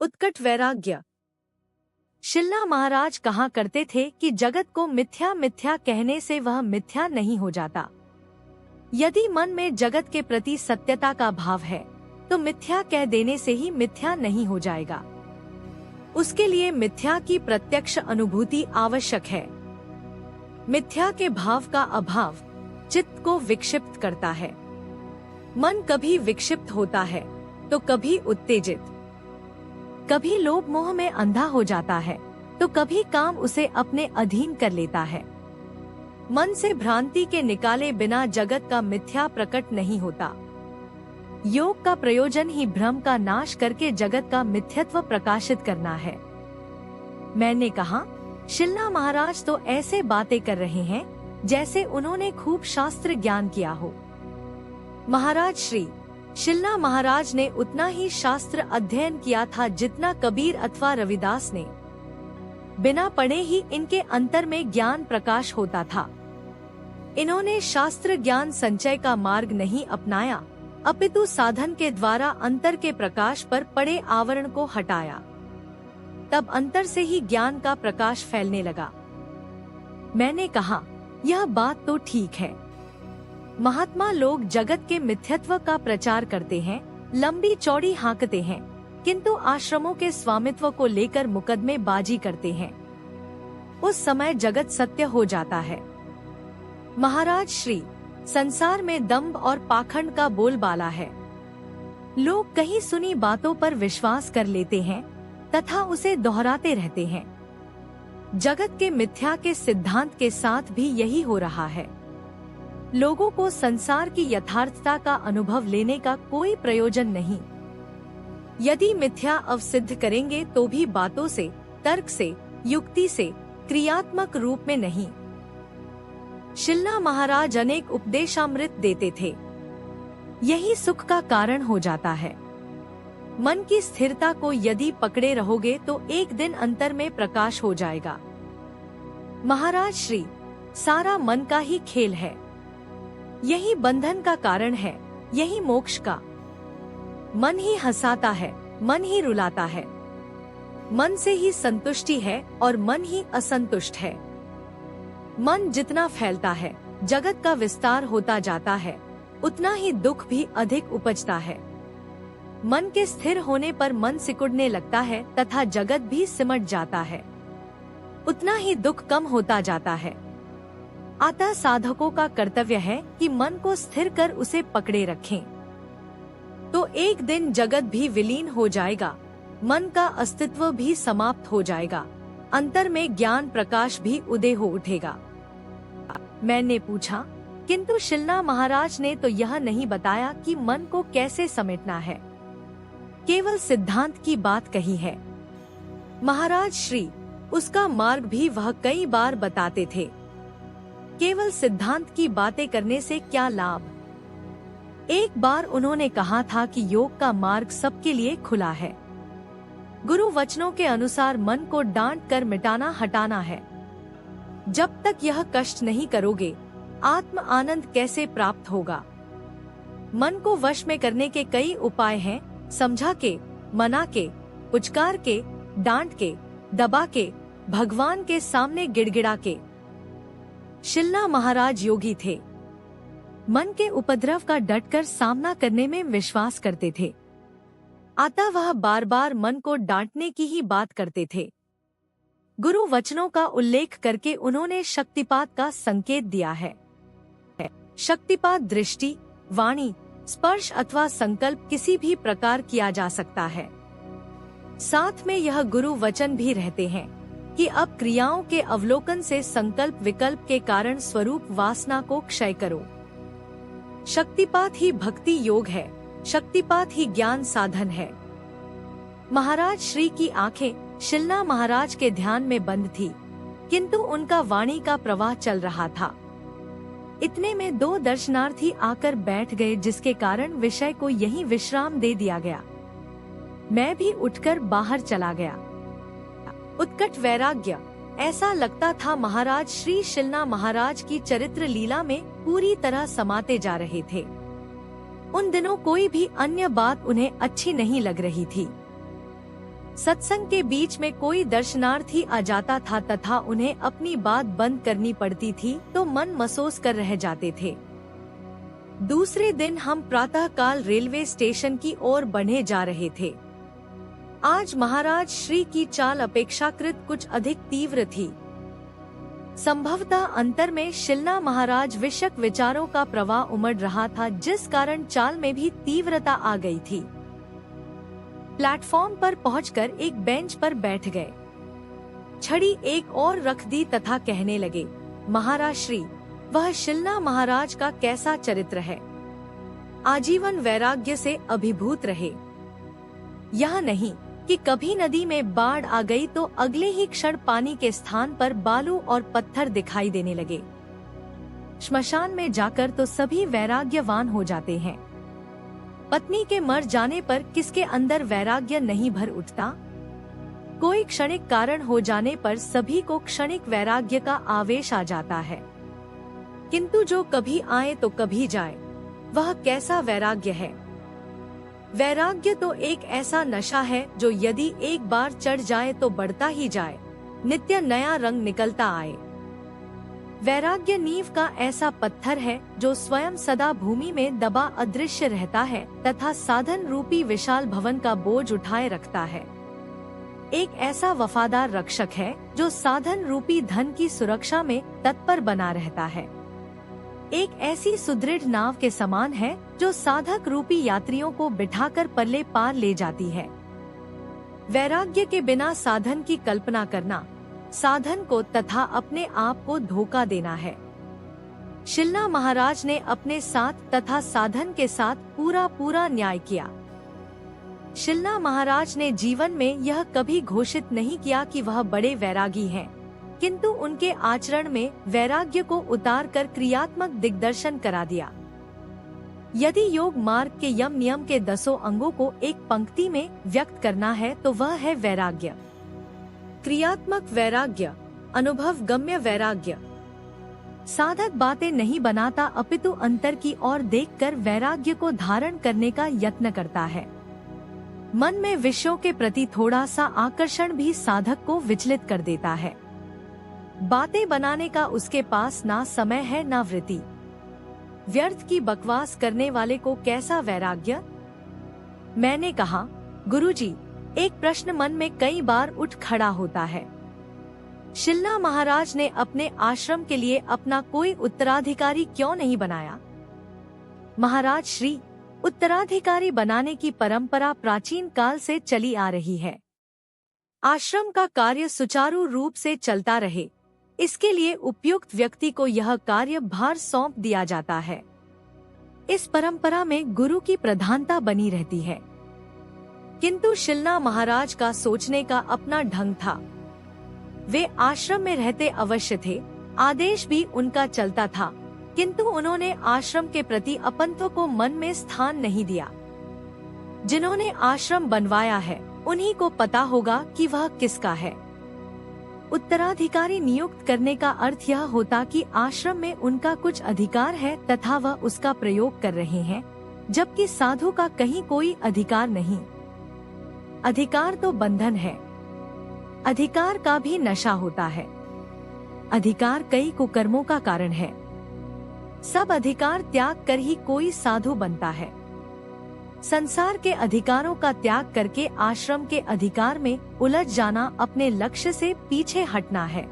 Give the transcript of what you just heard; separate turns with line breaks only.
उत्कट वैराग्य। शिलना महाराज कहा करते थे कि जगत को मिथ्या मिथ्या कहने से वह मिथ्या नहीं हो जाता। यदि मन में जगत के प्रति सत्यता का भाव है तो मिथ्या कह देने से ही मिथ्या नहीं हो जाएगा। उसके लिए मिथ्या की प्रत्यक्ष अनुभूति आवश्यक है। मिथ्या के भाव का अभाव चित्त को विक्षिप्त करता है। मन कभी विक्षिप्त होता है तो कभी उत्तेजित, कभी लोभ मोह में अंधा हो जाता है तो कभी काम उसे अपने अधीन कर लेता है। मन से भ्रांति के निकाले बिना जगत का मिथ्या प्रकट नहीं होता। योग का प्रयोजन ही भ्रम का नाश करके जगत का मिथ्यत्व प्रकाशित करना है। मैंने कहा, शिलना महाराज तो ऐसे बातें कर रहे हैं जैसे उन्होंने खूब शास्त्र ज्ञान किया हो। महाराज श्री शिलना महाराज ने उतना ही शास्त्र अध्ययन किया था जितना कबीर अथवा रविदास ने। बिना पढ़े ही इनके अंतर में ज्ञान प्रकाश होता था। इन्होंने शास्त्र ज्ञान संचय का मार्ग नहीं अपनाया, अपितु साधन के द्वारा अंतर के प्रकाश पर पड़े आवरण को हटाया। तब अंतर से ही ज्ञान का प्रकाश फैलने लगा। मैंने कहा, यह बात तो ठीक है। महात्मा लोग जगत के मिथ्यत्व का प्रचार करते हैं, लंबी चौड़ी हाँकते हैं, किंतु आश्रमों के स्वामित्व को लेकर मुकदमेबाजी करते हैं। उस समय जगत सत्य हो जाता है। महाराज श्री, संसार में दंभ और पाखंड का बोलबाला है। लोग कहीं सुनी बातों पर विश्वास कर लेते हैं तथा उसे दोहराते रहते हैं। जगत के मिथ्या के सिद्धांत के साथ भी यही हो रहा है। लोगों को संसार की यथार्थता का अनुभव लेने का कोई प्रयोजन नहीं। यदि मिथ्या अवसिद्ध करेंगे तो भी बातों से, तर्क से, युक्ति से, क्रियात्मक रूप में नहीं। शिलना महाराज अनेक उपदेशामृत देते थे। यही सुख का कारण हो जाता है। मन की स्थिरता को यदि पकड़े रहोगे तो एक दिन अंतर में प्रकाश हो जाएगा। महाराज श्री, सारा मन का ही खेल है। यही बंधन का कारण है, यही मोक्ष का। मन ही हंसाता है, मन ही रुलाता है। मन से ही संतुष्टि है और मन ही असंतुष्ट है। मन जितना फैलता है, जगत का विस्तार होता जाता है, उतना ही दुख भी अधिक उपजता है। मन के स्थिर होने पर मन सिकुड़ने लगता है तथा जगत भी सिमट जाता है, उतना ही दुख कम होता जाता है। अतः साधकों का कर्तव्य है कि मन को स्थिर कर उसे पकड़े रखें, तो एक दिन जगत भी विलीन हो जाएगा, मन का अस्तित्व भी समाप्त हो जाएगा, अंतर में ज्ञान प्रकाश भी उदय हो उठेगा। मैंने पूछा, किंतु शिलना महाराज ने तो यह नहीं बताया कि मन को कैसे समेटना है, केवल सिद्धांत की बात कही है। महाराज श्री, उसका मार्ग भी वह कई बार बताते थे। केवल सिद्धांत की बातें करने से क्या लाभ। एक बार उन्होंने कहा था कि योग का मार्ग सबके लिए खुला है। गुरु वचनों के अनुसार मन को डांट कर मिटाना हटाना है। जब तक यह कष्ट नहीं करोगे, आत्म आनंद कैसे प्राप्त होगा। मन को वश में करने के कई उपाय हैं, समझा के, मना के, पुचकार के, डांट के, दबा के, भगवान के सामने गिड़गिड़ा के। शिलना महाराज योगी थे। मन के उपद्रव का डटकर सामना करने में विश्वास करते थे। अतः वह बार बार मन को डांटने की ही बात करते थे। गुरु वचनों का उल्लेख करके उन्होंने शक्तिपात का संकेत दिया है। शक्तिपात दृष्टि, वाणी, स्पर्श अथवा संकल्प किसी भी प्रकार किया जा सकता है। साथ में यह गुरु वचन भी रहते हैं कि अब क्रियाओं के अवलोकन से संकल्प विकल्प के कारण स्वरूप वासना को क्षय करो। शक्तिपात ही भक्ति योग है, शक्तिपात ही ज्ञान साधन है। महाराज श्री की आंखें शिलना महाराज के ध्यान में बंद थी, किंतु उनका वाणी का प्रवाह चल रहा था। इतने में दो दर्शनार्थी आकर बैठ गए, जिसके कारण विषय को यहीं विश्राम दे दिया गया। मैं भी उठकर बाहर चला गया। उत्कट वैराग्य। ऐसा लगता था महाराज श्री शिलना महाराज की चरित्र लीला में पूरी तरह समाते जा रहे थे। उन दिनों कोई भी अन्य बात उन्हें अच्छी नहीं लग रही थी। सत्संग के बीच में कोई दर्शनार्थी आ जाता था तथा उन्हें अपनी बात बंद करनी पड़ती थी तो मन मसोस कर रह जाते थे। दूसरे दिन हम प्रातःकाल रेलवे स्टेशन की ओर बढ़े जा रहे थे। आज महाराज श्री की चाल अपेक्षाकृत कुछ अधिक तीव्र थी। संभवतः अंतर में शिलना महाराज विषक विचारों का प्रवाह उमड़ रहा था, जिस कारण चाल में भी तीव्रता आ गई थी। प्लेटफॉर्म पर पहुंचकर एक बेंच पर बैठ गए, छड़ी एक और रख दी तथा कहने लगे, महाराज श्री, वह शिलना महाराज का कैसा चरित्र है। आजीवन वैराग्य से अभिभूत रहे। यह नहीं कि कभी नदी में बाढ़ आ गई तो अगले ही क्षण पानी के स्थान पर बालू और पत्थर दिखाई देने लगे। श्मशान में जाकर तो सभी वैराग्यवान हो जाते हैं। पत्नी के मर जाने पर किसके अंदर वैराग्य नहीं भर उठता। कोई क्षणिक कारण हो जाने पर सभी को क्षणिक वैराग्य का आवेश आ जाता है, किंतु जो कभी आए तो कभी जाए, वह कैसा वैराग्य है। वैराग्य तो एक ऐसा नशा है जो यदि एक बार चढ़ जाए तो बढ़ता ही जाए, नित्य नया रंग निकलता आए। वैराग्य नींव का ऐसा पत्थर है जो स्वयं सदा भूमि में दबा अदृश्य रहता है तथा साधन रूपी विशाल भवन का बोझ उठाए रखता है। एक ऐसा वफादार रक्षक है जो साधन रूपी धन की सुरक्षा में तत्पर बना रहता है। एक ऐसी सुदृढ़ नाव के समान है जो साधक रूपी यात्रियों को बिठाकर पल्ले पार ले जाती है। वैराग्य के बिना साधन की कल्पना करना, साधन को तथा अपने आप को धोखा देना है। शिलना महाराज ने अपने साथ तथा साधन के साथ पूरा न्याय किया। शिलना महाराज ने जीवन में यह कभी घोषित नहीं किया कि वह बड़े वैरागी हैं, किंतु उनके आचरण में वैराग्य को उतार कर क्रियात्मक दिग्दर्शन करा दिया। यदि योग मार्ग के यम नियम के 10 अंगों को एक पंक्ति में व्यक्त करना है तो वह है वैराग्य। क्रियात्मक वैराग्य, अनुभव गम्य वैराग्य। साधक बातें नहीं बनाता अपितु अंतर की ओर देखकर वैराग्य को धारण करने का यत्न करता है। मन में विषयों के प्रति थोड़ा सा आकर्षण भी साधक को विचलित कर देता है। बातें बनाने का उसके पास ना समय है ना वृत्ति। व्यर्थ की बकवास करने वाले को कैसा वैराग्य। मैंने कहा, गुरुजी, एक प्रश्न मन में कई बार उठ खड़ा होता है। शिलना महाराज ने अपने आश्रम के लिए अपना कोई उत्तराधिकारी क्यों नहीं बनाया। महाराज श्री, उत्तराधिकारी बनाने की परंपरा प्राचीन काल से चली आ रही है। आश्रम का कार्य सुचारू रूप से चलता रहे, इसके लिए उपयुक्त व्यक्ति को यह कार्य भार सौंप दिया जाता है। इस परंपरा में गुरु की प्रधानता बनी रहती है। किंतु शिलना महाराज का सोचने का अपना ढंग था। वे आश्रम में रहते अवश्य थे, आदेश भी उनका चलता था, किंतु उन्होंने आश्रम के प्रति अपनत्व को मन में स्थान नहीं दिया। जिन्होंने आश्रम बनवाया है उन्हीं को पता होगा कि वह किसका है। उत्तराधिकारी नियुक्त करने का अर्थ यह होता कि आश्रम में उनका कुछ अधिकार है तथा वह उसका प्रयोग कर रहे हैं, जबकि साधु का कहीं कोई अधिकार नहीं। अधिकार तो बंधन है। अधिकार का भी नशा होता है। अधिकार कई कुकर्मों का कारण है। सब अधिकार त्याग कर ही कोई साधु बनता है। संसार के अधिकारों का त्याग करके आश्रम के अधिकार में उलझ जाना अपने लक्ष्य से पीछे हटना है।